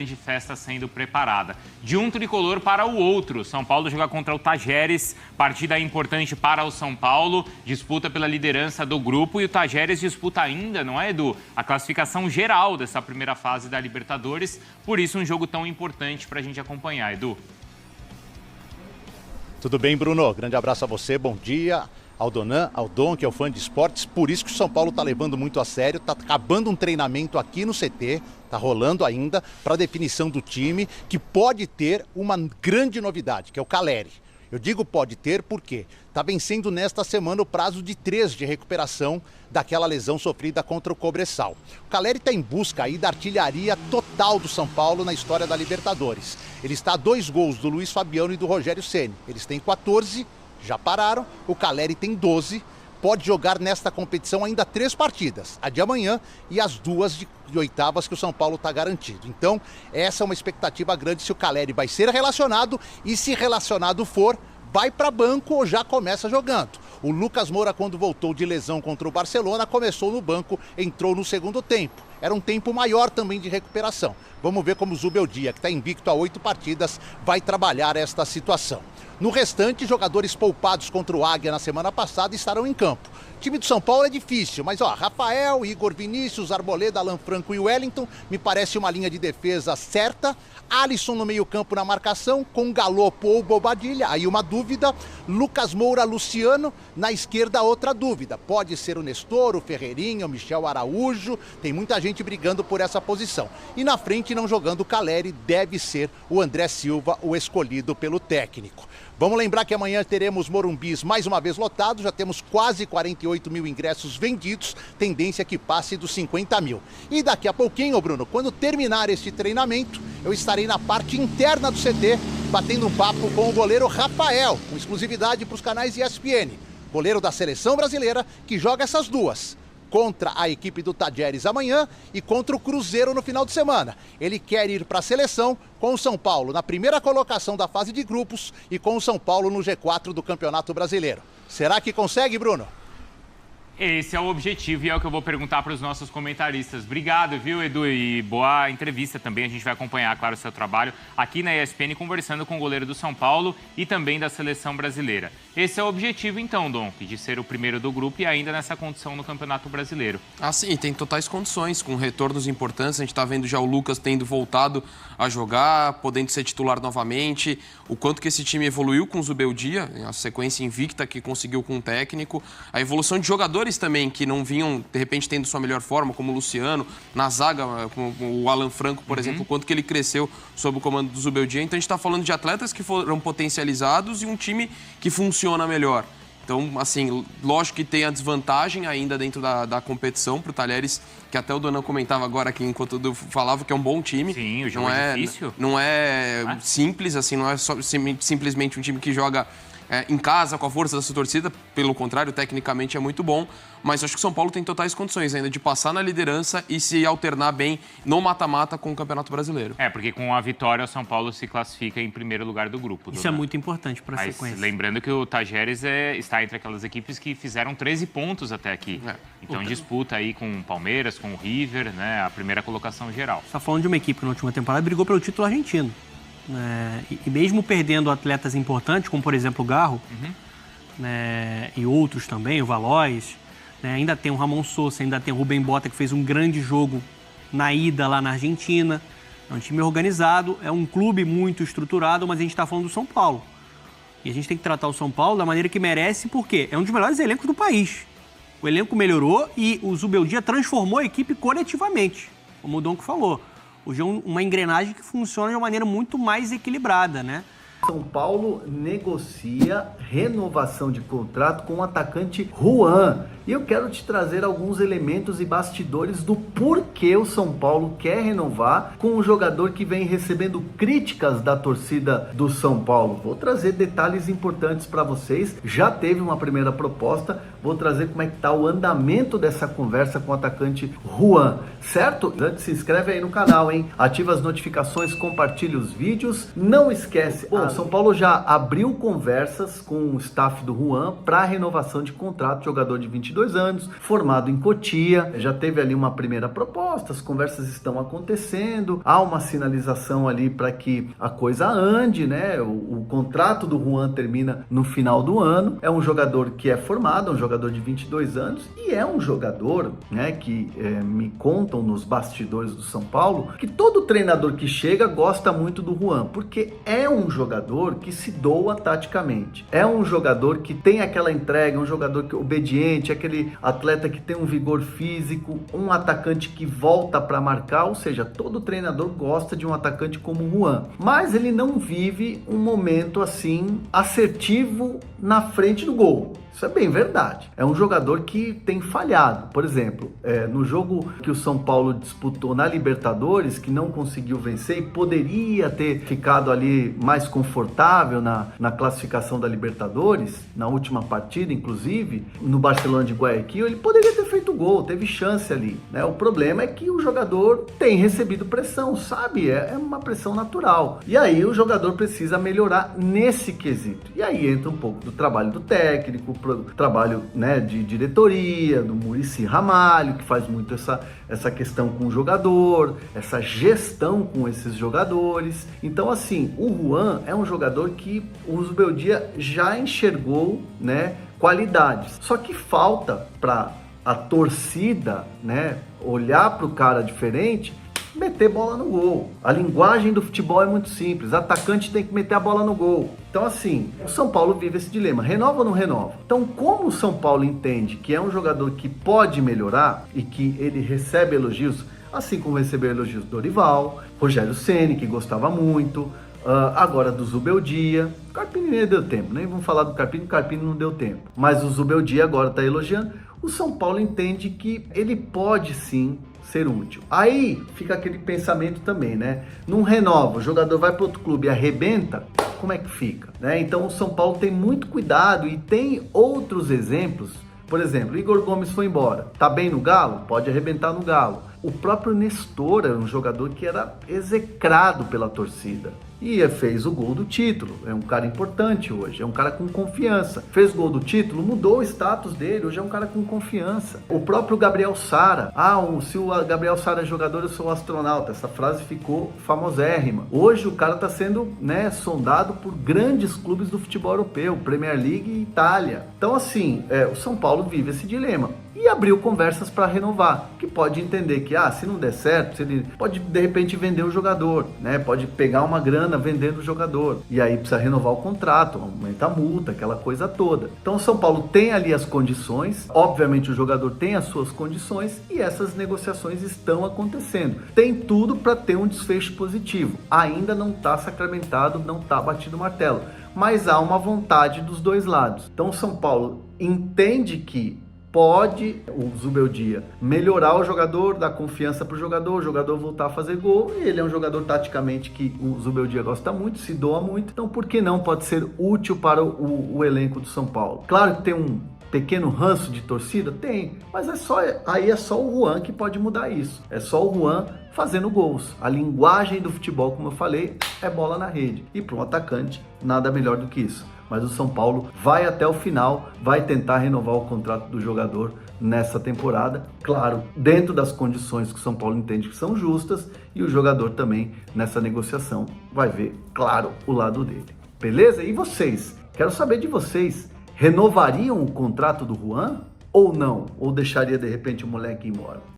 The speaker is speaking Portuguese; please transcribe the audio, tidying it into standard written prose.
de festa sendo preparada. De um tricolor para o outro, São Paulo joga contra o Tajeres, partida importante para o São Paulo, disputa pela liderança do grupo e o Tajeres disputa ainda, não é, Edu, a classificação geral dessa primeira fase da Libertadores, por isso um jogo tão importante para a gente acompanhar, Edu. Tudo bem, Bruno? Grande abraço a você, bom dia. Ao Dom, que é o fã de esportes, por isso que o São Paulo está levando muito a sério, está acabando um treinamento aqui no CT, está rolando ainda para definição do time, que pode ter uma grande novidade, que é o Caleri. Eu digo pode ter porque está vencendo nesta semana o prazo de 3 de recuperação daquela lesão sofrida contra o Cobressal. O Caleri está em busca aí da artilharia total do São Paulo na história da Libertadores. Ele está a 2 gols do Luiz Fabiano e do Rogério Ceni. Eles têm 14, já pararam, o Caleri tem 12, pode jogar nesta competição ainda 3 partidas, a de amanhã e as 2 de oitavas que o São Paulo está garantido. Então, essa é uma expectativa grande se o Caleri vai ser relacionado e se relacionado for, vai para banco ou já começa jogando. O Lucas Moura, quando voltou de lesão contra o Barcelona, começou no banco, entrou no segundo tempo. Era um tempo maior também de recuperação. Vamos ver como o Zubeldia, que está invicto a 8 partidas, vai trabalhar esta situação. No restante, jogadores poupados contra o Águia na semana passada estarão em campo. O time do São Paulo é difícil, mas Rafael, Igor Vinícius, Arboleda, Alan Franco e Wellington, me parece uma linha de defesa certa. Alisson no meio-campo na marcação, com Galopo ou Bobadilha, aí uma dúvida. Lucas Moura, Luciano, na esquerda outra dúvida. Pode ser o Nestor, o Ferreirinha, o Michel Araújo, tem muita gente brigando por essa posição. E na frente, não jogando o Caleri, deve ser o André Silva, o escolhido pelo técnico. Vamos lembrar que amanhã teremos Morumbis mais uma vez lotado, já temos quase 48 mil ingressos vendidos, tendência que passe dos 50 mil. E daqui a pouquinho, Bruno, quando terminar este treinamento, eu estarei na parte interna do CT, batendo um papo com o goleiro Rafael, com exclusividade para os canais ESPN, goleiro da seleção brasileira, que joga essas duas. Contra a equipe do Tajeres amanhã e contra o Cruzeiro no final de semana. Ele quer ir para a seleção com o São Paulo na primeira colocação da fase de grupos e com o São Paulo no G4 do Campeonato Brasileiro. Será que consegue, Bruno? Esse é o objetivo e é o que eu vou perguntar para os nossos comentaristas. Obrigado, viu, Edu? E boa entrevista também. A gente vai acompanhar, claro, o seu trabalho aqui na ESPN, conversando com o goleiro do São Paulo e também da seleção brasileira. Esse é o objetivo, então, Donk, de ser o primeiro do grupo e ainda nessa condição no Campeonato Brasileiro. Ah, sim, tem totais condições, com retornos importantes. A gente está vendo já o Lucas tendo voltado a jogar, podendo ser titular novamente. O quanto que esse time evoluiu com o Zubeldia, a sequência invicta que conseguiu com o técnico. A evolução de jogadores também que não vinham, de repente, tendo sua melhor forma, como o Luciano, na zaga, como o Alan Franco, por exemplo, o quanto que ele cresceu sob o comando do Zubeldia. Então a gente está falando de atletas que foram potencializados e um time que funciona melhor. Então, assim, lógico que tem a desvantagem ainda dentro da competição para o Tajeres, que até o Donan comentava agora aqui, enquanto eu falava que é um bom time. Sim, o jogo é difícil. Não é simples, assim, não é simplesmente um time que joga em casa, com a força da sua torcida. Pelo contrário, tecnicamente é muito bom. Mas acho que o São Paulo tem totais condições ainda de passar na liderança e se alternar bem no mata-mata com o Campeonato Brasileiro. Porque com a vitória o São Paulo se classifica em primeiro lugar do grupo. Isso é muito importante para a sequência. Lembrando que o Tajeres está entre aquelas equipes que fizeram 13 pontos até aqui. Então disputa aí com o Palmeiras, com o River, né, a primeira colocação geral. Você está falando de uma equipe que na última temporada brigou pelo título argentino. E mesmo perdendo atletas importantes, como por exemplo o Garro, e outros também, o Valois, ainda tem o Ramon Sousa, ainda tem o Rubem Bota, que fez um grande jogo na ida lá na Argentina. É um time organizado, é um clube muito estruturado, mas a gente está falando do São Paulo. E a gente tem que tratar o São Paulo da maneira que merece, porque é um dos melhores elencos do país. O elenco melhorou e o Zubeldia transformou a equipe coletivamente, como o Donco falou. Hoje é uma engrenagem que funciona de uma maneira muito mais equilibrada, né? São Paulo negocia renovação de contrato com o atacante Juan. E eu quero te trazer alguns elementos e bastidores do porquê o São Paulo quer renovar com um jogador que vem recebendo críticas da torcida do São Paulo. Vou trazer detalhes importantes para vocês. Já teve uma primeira proposta, vou trazer como é que está o andamento dessa conversa com o atacante Juan, certo? Antes, se inscreve aí no canal, hein? Ativa as notificações, compartilha os vídeos. Não esquece as São Paulo já abriu conversas com o staff do Juan para renovação de contrato, jogador de 22 anos, formado em Cotia, já teve ali uma primeira proposta, as conversas estão acontecendo, há uma sinalização ali para que a coisa ande, né? O contrato do Juan termina no final do ano, é um jogador que é formado, é um jogador de 22 anos e é um jogador, né, que me contam nos bastidores do São Paulo, que todo treinador que chega gosta muito do Juan, porque é um jogador que se doa taticamente, é um jogador que tem aquela entrega, um jogador que é obediente, aquele atleta que tem um vigor físico, um atacante que volta para marcar, ou seja, todo treinador gosta de um atacante como o Juan, mas ele não vive um momento assim assertivo na frente do gol. Isso é bem verdade. É um jogador que tem falhado. Por exemplo, no jogo que o São Paulo disputou na Libertadores, que não conseguiu vencer e poderia ter ficado ali mais confortável na classificação da Libertadores, na última partida, inclusive, no Barcelona de Guayaquil, ele poderia ter feito gol, teve chance ali, né? O problema é que o jogador tem recebido pressão, sabe? É uma pressão natural. E aí o jogador precisa melhorar nesse quesito. E aí entra um pouco do trabalho do técnico, trabalho, né, de diretoria, do Muricy Ramalho, que faz muito essa questão com o jogador, essa gestão com esses jogadores. Então, assim, o Juan é um jogador que o Zubeldia já enxergou, né, qualidades. Só que falta para a torcida, né, olhar para o cara diferente, meter bola no gol. A linguagem do futebol é muito simples. Atacante tem que meter a bola no gol. Então, assim, o São Paulo vive esse dilema. Renova ou não renova? Então, como o São Paulo entende que é um jogador que pode melhorar e que ele recebe elogios, assim como recebeu elogios do Dorival, Rogério Ceni, que gostava muito, agora do Zubeldia. O Carpini nem deu tempo, nem vamos falar do Carpini, o Carpini não deu tempo. Mas o Zubeldia agora está elogiando. O São Paulo entende que ele pode sim ser útil. Aí fica aquele pensamento também, né? Não renova, o jogador vai para outro clube e arrebenta, como é que fica? Né? Então o São Paulo tem muito cuidado e tem outros exemplos. Por exemplo, Igor Gomes foi embora. Tá bem no Galo? Pode arrebentar no Galo. O próprio Nestor era um jogador que era execrado pela torcida. E fez o gol do título. É um cara importante hoje. É um cara com confiança. Fez gol do título, mudou o status dele. Hoje é um cara com confiança. O próprio Gabriel Sara. Se o Gabriel Sara é jogador, eu sou astronauta. Essa frase ficou famosérrima. Hoje o cara está sendo, né, sondado por grandes clubes do futebol europeu. Premier League e Itália. Então, assim, o São Paulo vive esse dilema. E abriu conversas para renovar, que pode entender que, se não der certo, ele pode de repente vender o jogador, né? Pode pegar uma grana vendendo o jogador, e aí precisa renovar o contrato, aumenta a multa, aquela coisa toda. Então o São Paulo tem ali as condições, obviamente o jogador tem as suas condições, e essas negociações estão acontecendo. Tem tudo para ter um desfecho positivo, ainda não está sacramentado, não está batido o martelo, mas há uma vontade dos dois lados. Então o São Paulo entende que pode o Zubeldia melhorar o jogador, dar confiança para o jogador voltar a fazer gol. E ele é um jogador taticamente que o Zubeldia gosta muito, se doa muito. Então, por que não pode ser útil para o elenco do São Paulo? Claro que tem um pequeno ranço de torcida? Tem, mas aí é só o Juan que pode mudar isso. É só o Juan fazendo gols. A linguagem do futebol, como eu falei, é bola na rede. E para um atacante, nada melhor do que isso. Mas o São Paulo vai até o final, vai tentar renovar o contrato do jogador nessa temporada, claro, dentro das condições que o São Paulo entende que são justas, e o jogador também nessa negociação vai ver, claro, o lado dele. Beleza? E vocês? Quero saber de vocês. Renovariam o contrato do Juan ou não? Ou deixaria de repente o moleque ir embora?